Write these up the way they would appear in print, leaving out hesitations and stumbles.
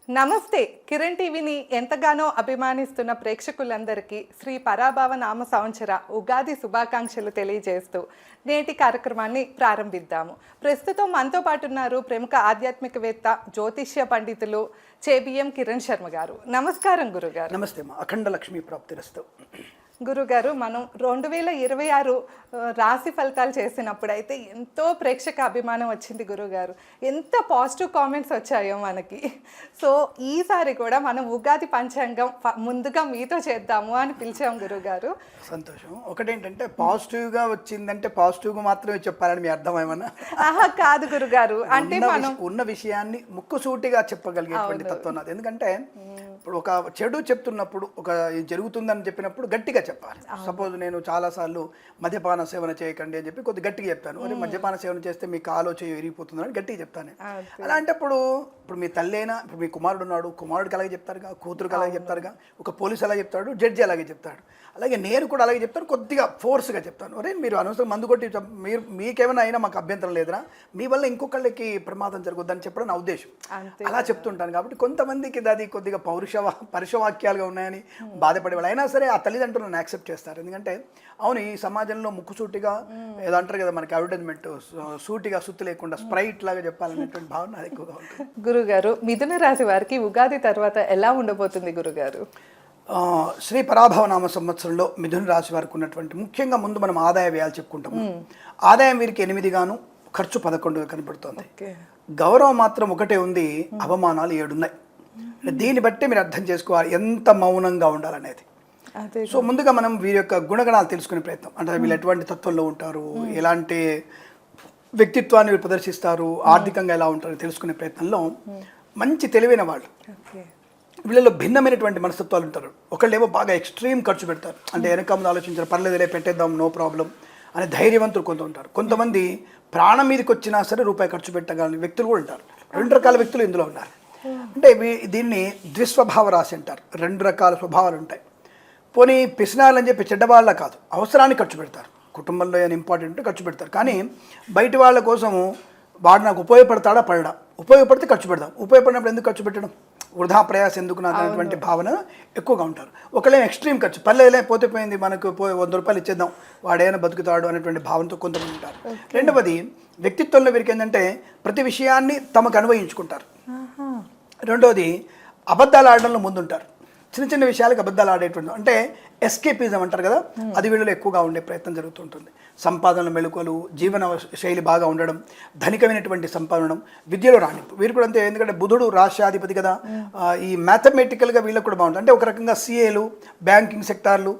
నమస్తే. కిరణ్ టీవీని ఎంతగానో అభిమానిస్తున్న ప్రేక్షకులందరికీ శ్రీ పరాభవ నామ సంవత్సర ఉగాది శుభాకాంక్షలు తెలియజేస్తూ నేటి కార్యక్రమాన్ని ప్రారంభిద్దాము. ప్రస్తుతం మనతో పాటు ఉన్నారు ప్రముఖ ఆధ్యాత్మికవేత్త, జ్యోతిష్య పండితులు చేబిఎం కిరణ్ శర్మ గారు. నమస్కారం గురుగారు. నమస్తే అమ్మా. అఖండ లక్ష్మీ ప్రాప్తిరస్తు. గురుగారు, మనం 2026 రాశి ఫలితాలు చేసినప్పుడు అయితే ఎంతో ప్రేక్షక అభిమానం వచ్చింది గురుగారు. ఎంత పాజిటివ్ కామెంట్స్ వచ్చాయో మనకి. సో ఈసారి కూడా మనం ఉగాది పంచాంగం ముందుగా మీతో చేద్దాము అని పిలిచాం గురుగారు. సంతోషం. ఒకటేంటంటే పాజిటివ్గా వచ్చిందంటే పాజిటివ్గా మాత్రమే చెప్పాలని మీ అర్థం ఏమన్నా? కాదు గురుగారు, అంటే మనం ఉన్న విషయాన్ని ముక్కుసూటిగా చెప్పగలిగేటువంటి తత్వం నాది. ఎందుకంటే ఇప్పుడు ఒక చెడు చెప్తున్నప్పుడు, ఒక జరుగుతుందని చెప్పినప్పుడు గట్టిగా చెప్పాలి. సపోజ్ నేను చాలాసార్లు మద్యపాన సేవన చేయకండి అని చెప్పి కొద్దిగా గట్టిగా చెప్తాను. మరి మద్యపాన సేవన చేస్తే మీకు ఆలోచన విరిగిపోతుందని గట్టిగా చెప్తాను. అలాంటప్పుడు ఇప్పుడు మీ తల్లి అయినా, ఇప్పుడు మీ కుమారుడు ఉన్నాడు, కుమారుడికి అలాగే చెప్తారుగా, కూతురుకి అలాగే చెప్తారుగా, ఒక పోలీసు అలాగే చెప్తాడు, జడ్జి అలాగే చెప్తాడు. అలాగే నేను కూడా అలాగే చెప్తాను, కొద్దిగా ఫోర్స్గా చెప్తాను. అరే మీరు అనవసరం మందు కొట్టి మీకేమైనా అయినా మాకు అభ్యంతరం లేదురా, మీ వల్ల ఇంకొకళ్ళకి ప్రమాదం జరగొద్దని చెప్పడం నా ఉద్దేశం. అలా చెప్తుంటాను. కాబట్టి కొంతమందికి అది కొద్దిగా పరుషవాక్యాలుగా ఉన్నాయని బాధపడేవాళ్ళు అయినా సరే ఆ తల్లిదండ్రులను యాక్సెప్ట్ చేస్తారు. ఎందుకంటే అవును, ఈ సమాజంలో ముక్కుసూటిగా ఏదో అంటారు కదా మనకి అడ్వర్టైజ్మెంట్, సూటిగా సుత్తి లేకుండా స్ప్రైట్ లాగా చెప్పాలనేటువంటి భావన అది ఎక్కువగా ఉంటుంది. గురుగారు, మిథున రాశి వారికి ఉగాది తర్వాత ఎలా ఉండబోతుంది గురుగారు? శ్రీ పరాభవ నామ సంవత్సరంలో మిథున రాశి వారికి ఉన్నటువంటి ముఖ్యంగా ముందు మనం ఆదాయ వ్యయాలు చెప్పుకుంటాము. ఆదాయం వీరికి 8 గాను, ఖర్చు 11గా కనబడుతుంది. గౌరవం మాత్రం ఒకటే ఉంది, అవమానాలు 7 ఉన్నాయి. దీన్ని బట్టి మీరు అర్థం చేసుకోవాలి ఎంత మౌనంగా ఉండాలనేది. సో ముందుగా మనం వీరి యొక్క గుణగణాలు తెలుసుకునే ప్రయత్నం, అంటే వీళ్ళు ఎటువంటి తత్వంలో ఉంటారు, ఎలాంటి వ్యక్తిత్వాన్ని వీళ్ళు ప్రదర్శిస్తారు, ఆర్థికంగా ఎలా ఉంటారు తెలుసుకునే ప్రయత్నంలో మంచి తెలివైన వాళ్ళు, వీళ్ళలో భిన్నమైనటువంటి మనస్తత్వాలు ఉంటారు. ఒకళ్ళేమో బాగా ఎక్స్ట్రీమ్ ఖర్చు పెడతారు, అంటే వెనక ముందు ఆలోచించారు, పర్లేదులే పెట్టేద్దాం నో ప్రాబ్లం అని ధైర్యవంతులు కొంత ఉంటారు. కొంతమంది ప్రాణం మీదకి వచ్చినా సరే రూపాయి ఖర్చు పెట్టగలని వ్యక్తులు కూడా ఉంటారు. 2 రకాల వ్యక్తులు ఇందులో ఉన్నారు. అంటే దీన్ని ద్విస్వభావ రాశి అంటారు. 2 రకాల స్వభావాలు ఉంటాయి. పోనీ పిసినాలని చెప్పి చెడ్డవాళ్ళ కాదు, అవసరాన్ని ఖర్చు పెడతారు. కుటుంబంలో ఏమైనా ఇంపార్టెంట్ ఖర్చు పెడతారు. కానీ బయట వాళ్ళ కోసము వాడు నాకు ఉపయోగపడతాడా పడడా, ఉపయోగపడితే ఖర్చు పెడదాం, ఉపయోగపడినప్పుడు ఎందుకు ఖర్చు పెట్టడం, వృధా ప్రయాసం ఎందుకు నాకు అనేటువంటి భావన ఎక్కువగా ఉంటారు. ఒకళ్ళేమో ఎక్స్ట్రీమ్ ఖర్చు, పల్లెలే పోతే పోయింది మనకు 100 రూపాయలు ఇచ్చేద్దాం వాడేమైనా బతుకుతాడు అనేటువంటి భావనతో కొంతమంది ఉంటారు. రెండవది వ్యక్తిత్వంలో వీరికి ఏంటంటే ప్రతి విషయాన్ని తమకు అన్వయించుకుంటారు. రెండవది అబద్ధాలు ఆడడంలో ముందుంటారు. చిన్న చిన్న విషయాలకు అబద్ధాలు ఆడేటువంటి, అంటే ఎస్కేపిజం అంటారు కదా, అది వీళ్ళలో ఎక్కువగా ఉండే ప్రయత్నం జరుగుతుంటుంది. సంపాదనల మెళుకువలు, జీవన శైలి బాగా ఉండడం, ధనికమైనటువంటి సంపాదన, విద్యలో రాణింపు వీరు కూడా అంతే. ఎందుకంటే బుధుడు రాష్ట్రాధిపతి కదా, ఈ మ్యాథమెటికల్గా వీళ్ళకి కూడా బాగుంటుంది. అంటే ఒక రకంగా సిఏలు, బ్యాంకింగ్ సెక్టార్లు,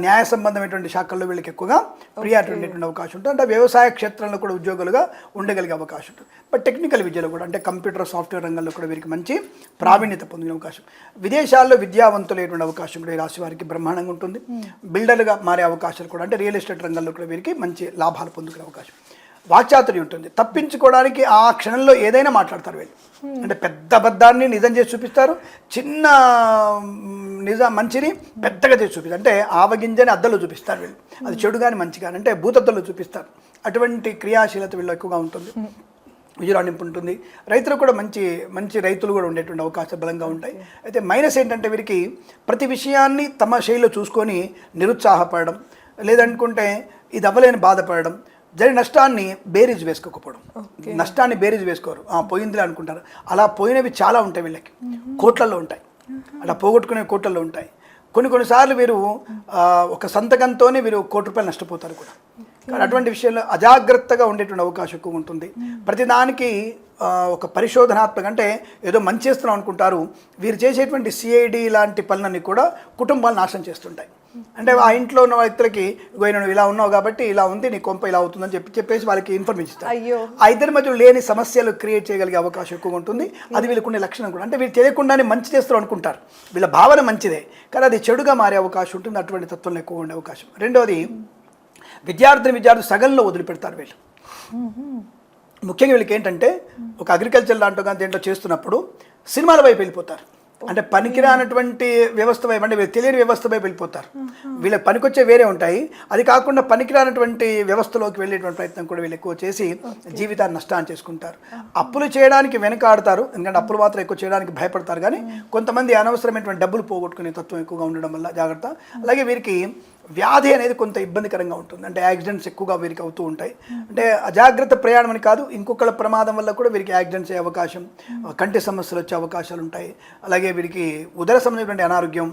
న్యాయ సంబంధమైనటువంటి శాఖల్లో వీళ్ళకి ఎక్కువగా ప్రియారిటీ ఉండేటువంటి అవకాశం ఉంటుంది. అంటే వ్యవసాయ క్షేత్రంలో కూడా ఉద్యోగులుగా ఉండగలిగే అవకాశం ఉంటుంది. బట్ టెక్నికల్ విద్యలో కూడా, అంటే కంప్యూటర్ సాఫ్ట్వేర్ రంగంలో కూడా వీరికి మంచి ప్రావీణ్యత పొందిన అవకాశం, విదేశాల్లో విద్యావంతులైనటువంటి అవకాశం కూడా ఈ రాశి వారికి బ్రహ్మాండంగా ఉంటుంది. బిల్డర్గా మారే అవకాశాలు కూడా, అంటే రియల్ ఎస్టేట్ రంగంలో కూడా వీరికి మంచి లాభాలు పొందుకునే అవకాశం. వాక్చాతుర్యం ఉంటుంది, తప్పించుకోవడానికి ఆ క్షణంలో ఏదైనా మాట్లాడతారు వీళ్ళు. అంటే పెద్ద అబద్ధాన్ని నిజం చేసి చూపిస్తారు, చిన్న మంచిని పెద్దగా చేసి చూపిస్తారు. అంటే ఆవగింజని అద్దలో చూపిస్తారు వీళ్ళు, అది చెడు కానీ మంచి కానీ, అంటే భూతద్దలో చూపిస్తారు. అటువంటి క్రియాశీలత వీళ్ళు ఎక్కువగా ఉంటుంది, విజయరాణింపు ఉంటుంది. రైతులు కూడా మంచి రైతులు కూడా ఉండేటువంటి అవకాశాలు బలంగా ఉంటాయి. అయితే మైనస్ ఏంటంటే వీరికి ప్రతి విషయాన్ని తమ శైలిలో చూసుకొని నిరుత్సాహపడడం, లేదనుకుంటే ఇది అవ్వలేని బాధపడడం, జరిగిన నష్టాన్ని బేరీజ్ వేసుకోకపోవడం. నష్టాన్ని బేరీజ్ వేసుకోరు, పోయిందిలే అనుకుంటారు. అలా పోయినవి చాలా ఉంటాయి వీళ్ళకి, కోట్లలో ఉంటాయి, అలా పోగొట్టుకునే కోట్లలో ఉంటాయి. కొన్నిసార్లు వీరు ఒక సంతకంతోనే వీరు ₹1,00,00,000 నష్టపోతారు కూడా. కానీ అటువంటి విషయాల్లో అజాగ్రత్తగా ఉండేటువంటి అవకాశం ఎక్కువ ఉంటుంది. ప్రతిదానికి ఒక పరిశోధనాత్మక, అంటే ఏదో మంచి చేస్తున్నాం అనుకుంటారు. వీరు చేసేటువంటి సిఐడి లాంటి పనులన్నీ కూడా కుటుంబాలు నాశనం చేస్తుంటాయి. అంటే ఆ ఇంట్లో ఉన్న వ్యక్తులకి నువ్వు ఇలా ఉన్నావు కాబట్టి ఇలా ఉంది, నీ కొంప ఇలా అవుతుందని చెప్పేసి వాళ్ళకి ఇన్ఫర్మేషన్ ఇస్తారు. ఆ ఇద్దరి మధ్య లేని సమస్యలు క్రియేట్ చేయగలిగే అవకాశం ఎక్కువగా ఉంటుంది. అది వీళ్ళకుండే లక్షణం కూడా. అంటే వీళ్ళు తెలియకుండానే మంచి చేస్తారు అనుకుంటారు, వీళ్ళ భావన మంచిదే కానీ అది చెడుగా మారే అవకాశం ఉంటుంది. అటువంటి తత్వంలో ఎక్కువగా ఉండే అవకాశం. రెండవది విద్యార్థి సగంలో వదిలిపెడతారు వీళ్ళు. ముఖ్యంగా వీళ్ళకి ఏంటంటే ఒక అగ్రికల్చర్ లాంటి కానీ దేంట్లో చేస్తున్నప్పుడు సినిమాల వైపు వెళ్ళిపోతారు. అంటే పనికిరానటువంటి వ్యవస్థ వైపు, అంటే తెలియని వ్యవస్థ వైపు వెళ్ళిపోతారు. వీళ్ళకి పనికొచ్చే వేరే ఉంటాయి, అది కాకుండా పనికిరానటువంటి వ్యవస్థలోకి వెళ్ళేటువంటి ప్రయత్నం కూడా వీళ్ళు ఎక్కువ చేసి జీవితాన్ని నష్టాన్ని చేసుకుంటారు. అప్పులు చేయడానికి వెనకాడతారు, ఎందుకంటే అప్పులు మాత్రం ఎక్కువ చేయడానికి భయపడతారు. కానీ కొంతమంది అనవసరమైనటువంటి డబ్బులు పోగొట్టుకునే తత్వం ఎక్కువగా ఉండడం వల్ల జాగ్రత్త. అలాగే వీరికి వ్యాధి అనేది కొంత ఇబ్బందికరంగా ఉంటుంది, అంటే యాక్సిడెంట్స్ ఎక్కువగా వీరికి అవుతూ ఉంటాయి. అంటే అజాగ్రత్త ప్రయాణం అని కాదు, ఇంకొకళ్ళ ప్రమాదం వల్ల కూడా వీరికి యాక్సిడెంట్స్ అయ్యే అవకాశం, కంటి సమస్యలు వచ్చే అవకాశాలు ఉంటాయి. అలాగే వీరికి ఉదర సంబంధించినటువంటి అనారోగ్యం,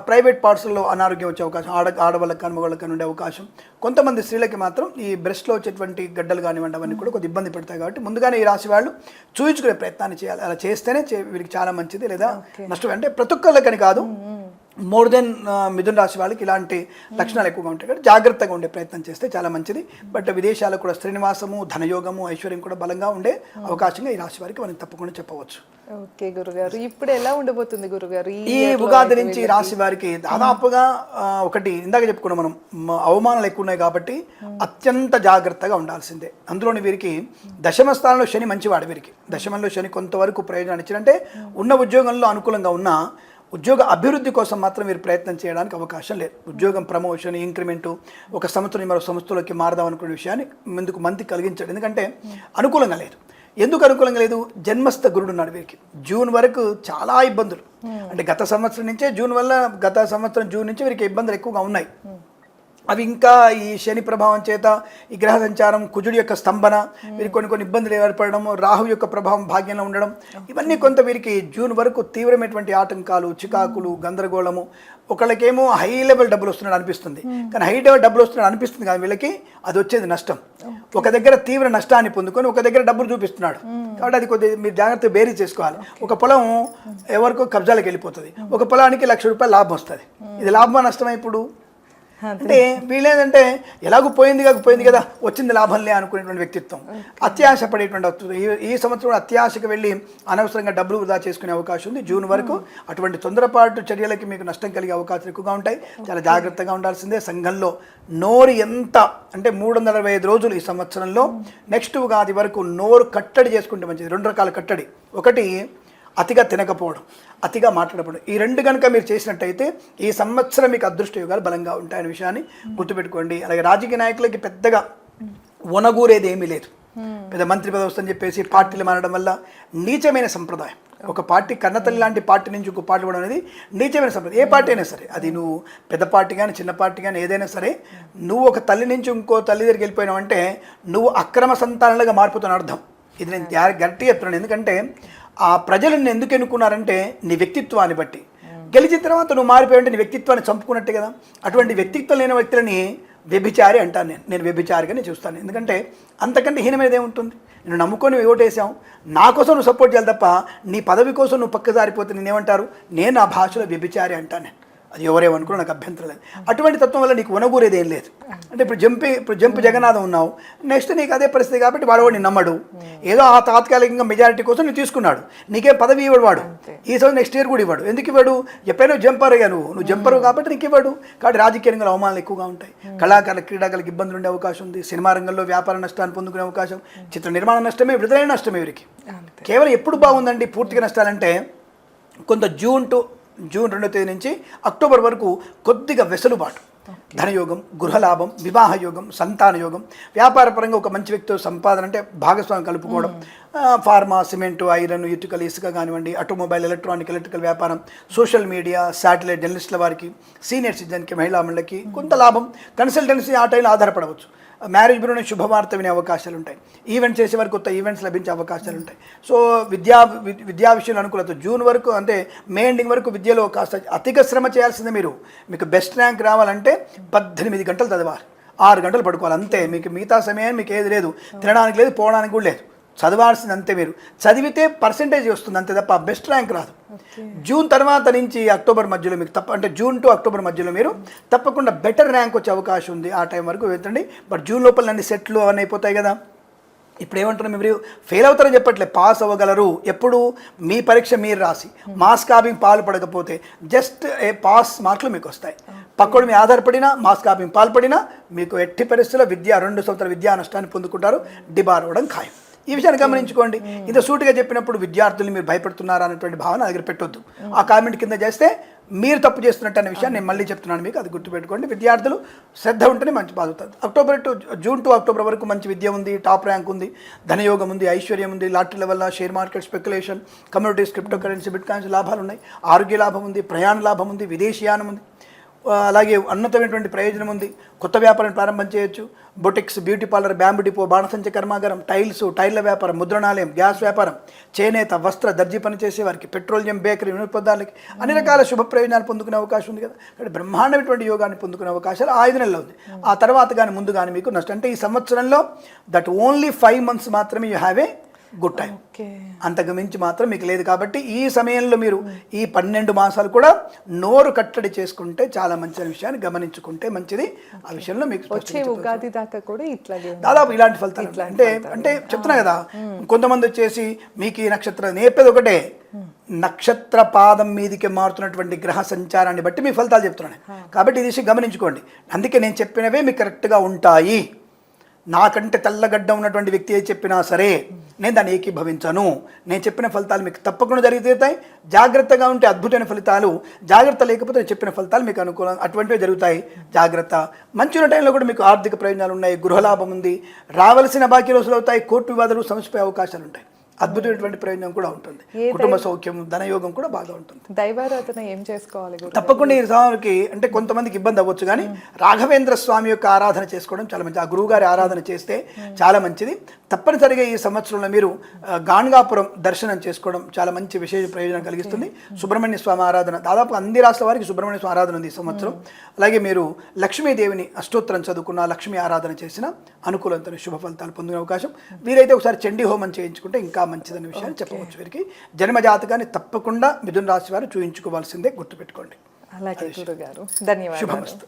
ప్రైవేట్ పార్ట్స్లో అనారోగ్యం వచ్చే అవకాశం, ఆడవాళ్ళకి కానీ మగవాళ్ళకి కానీ ఉండే అవకాశం. కొంతమంది స్త్రీలకి మాత్రం ఈ బ్రెస్ట్లో వచ్చేటువంటి గడ్డలు కానివ్వండి అవన్నీ కూడా కొద్ది ఇబ్బంది పెడతాయి. కాబట్టి ముందుగానే ఈ రాశి వాళ్ళు చూయించుకునే ప్రయత్నాన్ని చేయాలి. అలా చేస్తేనే వీరికి చాలా మంచిది, లేదా నష్టం. అంటే ప్రతి ఒక్కళ్ళకని కాదు, మోర్ దెన్ మిథున రాశి వాళ్ళకి ఇలాంటి లక్షణాలు ఎక్కువగా ఉంటాయి. కాబట్టి జాగ్రత్తగా ఉండే ప్రయత్నం చేస్తే చాలా మంచిది. బట్ విదేశాలకు కూడా శ్రీనివాసము, ధనయోగము, ఐశ్వర్యం కూడా బలంగా ఉండే అవకాశంగా ఈ రాశి వారికి మనం తప్పకుండా చెప్పవచ్చు. ఓకే గురుగారు, ఇప్పుడు ఎలా ఉండబోతుంది గురుగారు ఈ ఉగాది నుంచి ఈ రాశి వారికి? దాదాపుగా ఒకటి ఇందాక చెప్పుకున్నాం మనం, అవమానాలు ఎక్కువ ఉన్నాయి కాబట్టి అత్యంత జాగ్రత్తగా ఉండాల్సిందే. అందులోని వీరికి దశమ స్థానంలో శని మంచివాడు. వీరికి దశమంలో శని కొంతవరకు ప్రయోజనాన్ని ఇచ్చినంటే ఉన్న ఉద్యోగంలో అనుకూలంగా ఉన్న ఉద్యోగ అభివృద్ధి కోసం మాత్రం మీరు ప్రయత్నం చేయడానికి అవకాశం లేదు. ఉద్యోగం ప్రమోషన్, ఇంక్రిమెంటు, ఒక సంవత్సరం మరో సంస్థలోకి మారదాం అనుకునే విషయాన్ని ముందుకు మంది కలిగించాడు. ఎందుకంటే అనుకూలంగా లేదు. ఎందుకు అనుకూలంగా లేదు? జన్మస్థ గురుడు ఉన్నాడు వీరికి. జూన్ వరకు చాలా ఇబ్బందులు, అంటే గత సంవత్సరం నుంచే గత సంవత్సరం జూన్ నుంచి వీరికి ఇబ్బందులు ఎక్కువగా ఉన్నాయి. అవి ఇంకా ఈ శని ప్రభావం చేత, ఈ గ్రహ సంచారం, కుజుడి యొక్క స్తంభన, వీరికి కొన్ని ఇబ్బందులు ఏర్పడడం, రాహు యొక్క ప్రభావం భాగ్యంలో ఉండడం, ఇవన్నీ కొంత వీరికి జూన్ వరకు తీవ్రమైనటువంటి ఆటంకాలు, చికాకులు, గందరగోళము. ఒకళ్ళకేమో హై లెవెల్ డబ్బులు వస్తున్నాడు అనిపిస్తుంది, కానీ హై లెవెల్ డబ్బులు వస్తున్నాడు అనిపిస్తుంది కానీ వీళ్ళకి అది వచ్చేది నష్టం. ఒక దగ్గర తీవ్ర నష్టాన్ని పొందుకొని ఒక దగ్గర డబ్బులు చూపిస్తున్నాడు. కాబట్టి అది కొద్దిగా మీరు జాగ్రత్తగా బేరీ చేసుకోవాలి. ఒక పొలం ఎవరికో కబ్జాలకు వెళ్ళిపోతుంది, ఒక పొలానికి ₹1,00,000 లాభం వస్తుంది. ఇది లాభమా నష్టమా? ఇప్పుడు అంటే వీళ్ళేంటంటే ఎలాగూ పోయింది కదా, వచ్చింది లాభంలే అనుకునేటువంటి వ్యక్తిత్వం, అత్యాశ పడేటువంటి. ఈ సంవత్సరం అత్యాశకు వెళ్ళి అనవసరంగా డబ్బులు వృధా చేసుకునే అవకాశం ఉంది. జూన్ వరకు అటువంటి తొందరపాటు చర్యలకి మీకు నష్టం కలిగే అవకాశాలు ఎక్కువగా ఉంటాయి. చాలా జాగ్రత్తగా ఉండాల్సిందే. సంఘంలో నోరు ఎంత అంటే 365 రోజులు ఈ సంవత్సరంలో నెక్స్ట్ ఉగాది వరకు నోరు కట్టడి చేసుకుంటే మంచిది. 2 రకాల కట్టడి. ఒకటి అతిగా తినకపోవడం, అతిగా మాట్లాడకపోవడం. ఈ 2 కనుక మీరు చేసినట్టయితే ఈ సంవత్సరం మీకు అదృష్ట యోగాలు బలంగా ఉంటాయనే విషయాన్ని గుర్తుపెట్టుకోండి. అలాగే రాజకీయ నాయకులకి పెద్దగా వనగూరేది ఏమీ లేదు. పెద్ద మంత్రి పదవి వస్తుందని చెప్పేసి పార్టీలు మారడం వల్ల నీచమైన సంప్రదాయం. ఒక పార్టీ, కన్నతల్లి లాంటి పార్టీ నుంచి ఇంకో పార్టీ కూడా అనేది నీచమైన సంప్రదాయం. ఏ పార్టీ అయినా సరే, అది నువ్వు పెద్ద పార్టీ కానీ చిన్న పార్టీ కానీ ఏదైనా సరే, నువ్వు ఒక తల్లి నుంచి ఇంకో తల్లి దగ్గరికి వెళ్ళిపోయినావంటే నువ్వు అక్రమ సంతానంలాగా మారిపోతున్న అర్థం. ఇది నేను గట్టిగా చెప్తున్నాను. ఎందుకంటే ఆ ప్రజలు నిన్ను ఎందుకు ఎన్నుకున్నారంటే నీ వ్యక్తిత్వాన్ని బట్టి. గెలిచిన తర్వాత నువ్వు మారిపోయావంటే నీ వ్యక్తిత్వాన్ని చంపుకున్నట్టే కదా. అటువంటి వ్యక్తిత్వం లేని వ్యక్తులని వ్యభిచారి అంటాను నేను వ్యభిచారిగానే చూస్తాను. ఎందుకంటే అంతకంటే హీనమైనది ఏముంటుంది? నేను నమ్ముకొని ఓటేసాం, నా కోసం నువ్వు సపోర్ట్ చేయాలి తప్ప నీ పదవి కోసం నువ్వు పక్క జారిపోతే నేనేమంటారు? నేను ఆ భాషలో వ్యభిచారి అంటాను. అది ఎవరేమనుకున్నా నాకు అభ్యంతరం లేదు. అటువంటి తత్వం వల్ల నీకు వనగూరేది ఏం లేదు. అంటే ఇప్పుడు జంపు జగన్నాథం ఉన్నావు, నెక్స్ట్ నీకు అదే పరిస్థితి కాబట్టి వాడు నేను నమ్మడు. ఏదో ఆ తాత్కాలికంగా మెజారిటీ కోసం నువ్వు తీసుకున్నాడు, నీకేం పదవి ఇవ్వడు వాడు. ఈ సంవత్సరం నెక్స్ట్ ఇయర్ కూడా ఇవ్వడు. ఎందుకు ఇవ్వడు? ఎప్పుడైనా జంపర్ అయ్యా నువ్వు జంపరు కాబట్టి నీకు ఇవ్వడు. కాబట్టి రాజకీయ రంగంలో అవమానాలు ఎక్కువగా ఉంటాయి, కళాకారుల క్రీడాకారులకు ఇబ్బందులు ఉండే అవకాశం ఉంది, సినిమా రంగంలో వ్యాపార నష్టాన్ని పొందుకునే అవకాశం, చిత్ర నిర్మాణ నష్టమే, విడుదలైన నష్టమే వీరికి. కేవలం ఎప్పుడు బాగుందండి పూర్తిగా నష్టాలంటే కొంత జూన్ 2వ తేదీ నుంచి అక్టోబర్ వరకు కొద్దిగా వెసులుబాటు, ధనయోగం, గృహలాభం, వివాహ యోగం, సంతాన యోగం, వ్యాపారపరంగా ఒక మంచి వ్యక్తితో సంపాదన అంటే భాగస్వామ్యం కలుపుకోవడం, ఫార్మా, సిమెంటు, ఐరన్, ఇటుకలు, ఇసుక కానివ్వండి, ఆటోమొబైల్, ఎలక్ట్రికల్ వ్యాపారం, సోషల్ మీడియా, శాటిలైట్, జర్నలిస్టుల వారికి, సీనియర్ సిటిజన్కి, మహిళా మండలికి కొంత లాభం, కన్సల్టెన్సీ ఆ టైంలో ఆధారపడవచ్చు. మ్యారేజ్ బ్యూరోని శుభవార్త వినే అవకాశాలు ఉంటాయి, ఈవెంట్స్ చేసే వరకు కొత్త ఈవెంట్స్ లభించే అవకాశాలు ఉంటాయి. సో విద్యా విషయంలో అనుకూలత. జూన్ వరకు అంటే మే ఎండింగ్ వరకు విద్యలో కాస్త అధిక శ్రమ చేయాల్సిందే. మీకు బెస్ట్ ర్యాంక్ రావాలంటే 18 గంటలు చదవాలి, 6 గంటలు పడుకోవాలి అంతే. మీకు మిగతా సమయం మీకు ఏది లేదు, తినడానికి లేదు, పోవడానికి కూడా లేదు. చదవాల్సింది అంతే. మీరు చదివితే పర్సెంటేజ్ వస్తుంది అంతే తప్ప బెస్ట్ ర్యాంక్ రాదు. జూన్ తర్వాత నుంచి అక్టోబర్ మధ్యలో మీకు అంటే జూన్ టు అక్టోబర్ మధ్యలో మీరు తప్పకుండా బెటర్ ర్యాంక్ వచ్చే అవకాశం ఉంది. ఆ టైం వరకు వెళ్తండి. బట్ జూన్ లోపల అన్ని సెట్లు అవన్నీ అయిపోతాయి కదా. ఇప్పుడు ఏమంటున్నాం, మీరు ఫెయిల్ అవుతారని చెప్పట్లే, పాస్ అవ్వగలరు. ఎప్పుడు? మీ పరీక్ష మీరు రాసి మాస్ కాపింగ్ పాల్పడకపోతే జస్ట్ పాస్ మార్కులు మీకు వస్తాయి. పక్కడు మీ ఆధారపడినా మాస్ కాపింగ్ పాల్పడినా మీకు ఎట్టి పరిస్థితుల్లో 2 సంవత్సరాల విద్యా నష్టాన్ని పొందుకుంటారు, డిబార్ అవ్వడం ఖాయం. ఈ విషయాన్ని గమనించుకోండి. ఇంత సూటిగా చెప్పినప్పుడు విద్యార్థుల్ని మీరు భయపెడుతున్నారా అనేటువంటి భావన నా దగ్గర పెట్టొద్దు. ఆ కామెంట్ కింద చేస్తే మీరు తప్పు చేస్తున్నట్టు అనే విషయాన్ని నేను మళ్ళీ చెప్తున్నాను మీకు, అది గుర్తుపెట్టుకోండి. విద్యార్థులు శ్రద్ధ ఉంటేనే మంచి బాగుతుంది. జూన్ టు అక్టోబర్ వరకు మంచి విద్య ఉంది, టాప్ ర్యాంక్ ఉంది, ధనయోగం ఉంది, ఐశ్వర్యం ఉంది, లాటరీల వల్ల share market speculation, communities, crypto currency, bit coins లాభాలు ఉన్నాయి, ఆరోగ్య లాభం ఉంది, ప్రయాణ లాభం ఉంది, విదేశీయానం ఉంది, అలాగే ఉన్నతమైనటువంటి ప్రయోజనం ఉంది. కొత్త వ్యాపారం ప్రారంభం చేయొచ్చు. Boutiques, beauty parlour, bamboo depot, బాణసంచ కర్మాగారం, టైర్ల వ్యాపారం, ముద్రణాలయం, గ్యాస్ వ్యాపారం, చేనేత, వస్త్ర, దర్జీ పనిచేసే వారికి, పెట్రోలియం, బేకరీ, వినోత్పదాలకి అన్ని రకాల శుభ ప్రయోజనాలు పొందుకునే అవకాశం ఉంది కదా. ఇక్కడ బ్రహ్మాండమైనటువంటి యోగాన్ని పొందుకునే అవకాశాలు 5 నెలల్లో ఉంది. ఆ తర్వాత కానీ ముందు కానీ మీకు నష్టం అంటే ఈ సంవత్సరంలో దట్ ఓన్లీ 5 months మాత్రమే you have a good time, అంతకు మించి మాత్రం మీకు లేదు. కాబట్టి ఈ సమయంలో మీరు ఈ 12 మాసాలు కూడా నోరు కట్టడి చేసుకుంటే చాలా మంచి విషయాన్ని గమనించుకుంటే మంచిది. ఆ విషయంలో మీకు ఉగాది దాకా కూడా ఇట్లాగే దాదాపు ఇలాంటి ఫలితాలు అంటే చెప్తున్నా కదా. కొంతమంది వచ్చేసి మీకు ఈ నక్షత్రం నేర్పేది ఒకటే, నక్షత్ర పాదం మీదికి మారుతున్నటువంటి గ్రహ సంచారాన్ని బట్టి మీ ఫలితాలు చెప్తున్నాను. కాబట్టి ఇది గమనించుకోండి. అందుకే నేను చెప్పినవే మీకు కరెక్ట్గా ఉంటాయి. నాకంటే తెల్లగడ్డ ఉన్నటువంటి వ్యక్తి ఏది చెప్పినా సరే నేను దాన్ని ఏకీభవించను. నేను చెప్పిన ఫలితాలు మీకు తప్పకుండా జరుగుతాయి. జాగ్రత్తగా ఉంటే అద్భుతమైన ఫలితాలు, జాగ్రత్త లేకపోతే నేను చెప్పిన ఫలితాలు మీకు అనుకూలం అటువంటివి జరుగుతాయి. జాగ్రత్త. మంచి ఉన్న టైంలో కూడా మీకు ఆర్థిక ప్రయోజనాలు ఉన్నాయి, గృహలాభం ఉంది, రావాల్సిన బాకీ రోజులు అవుతాయి, కోర్టు వివాదాలు సమస్యపోయే అవకాశాలు ఉంటాయి, అద్భుతమైనటువంటి ప్రయోజనం కూడా ఉంటుంది, కుటుంబ సౌఖ్యం, ధనయోగం కూడా బాగా ఉంటుంది. దైవారాధన ఏం చేసుకోవాలి? తప్పకుండా ఈ సమయానికి అంటే కొంతమందికి ఇబ్బంది అవ్వచ్చు, కానీ రాఘవేంద్ర స్వామి యొక్క ఆరాధన చేసుకోవడం చాలా మంచిది. ఆ గురువు గారి ఆరాధన చేస్తే చాలా మంచిది. తప్పనిసరిగా ఈ సంవత్సరంలో మీరు గాణగాపురం దర్శనం చేసుకోవడం చాలా మంచి విశేష ప్రయోజనం కలిగిస్తుంది. సుబ్రహ్మణ్య స్వామి ఆరాధన దాదాపు అన్ని రాష్ట్రాల వారికి సుబ్రహ్మణ్య స్వామి ఆరాధన ఉంది ఈ సంవత్సరం. అలాగే మీరు లక్ష్మీదేవిని అష్టోత్తరం చదువుకున్న, లక్ష్మీ ఆరాధన చేసిన అనుకూలతను శుభ ఫలితాలు పొందే అవకాశం. వీరైతే ఒకసారి చండీ హోమం చేయించుకుంటే ఇంకా మంచిదనే విషయాన్ని చెప్పవచ్చు. వీరికి జన్మజాతకాన్ని తప్పకుండా మిథున రాశి వారు చూయించుకోవాల్సిందే, గుర్తుపెట్టుకోండి. అలాగే గురుగారు, ధన్యవాదాలు. శుభమస్తు.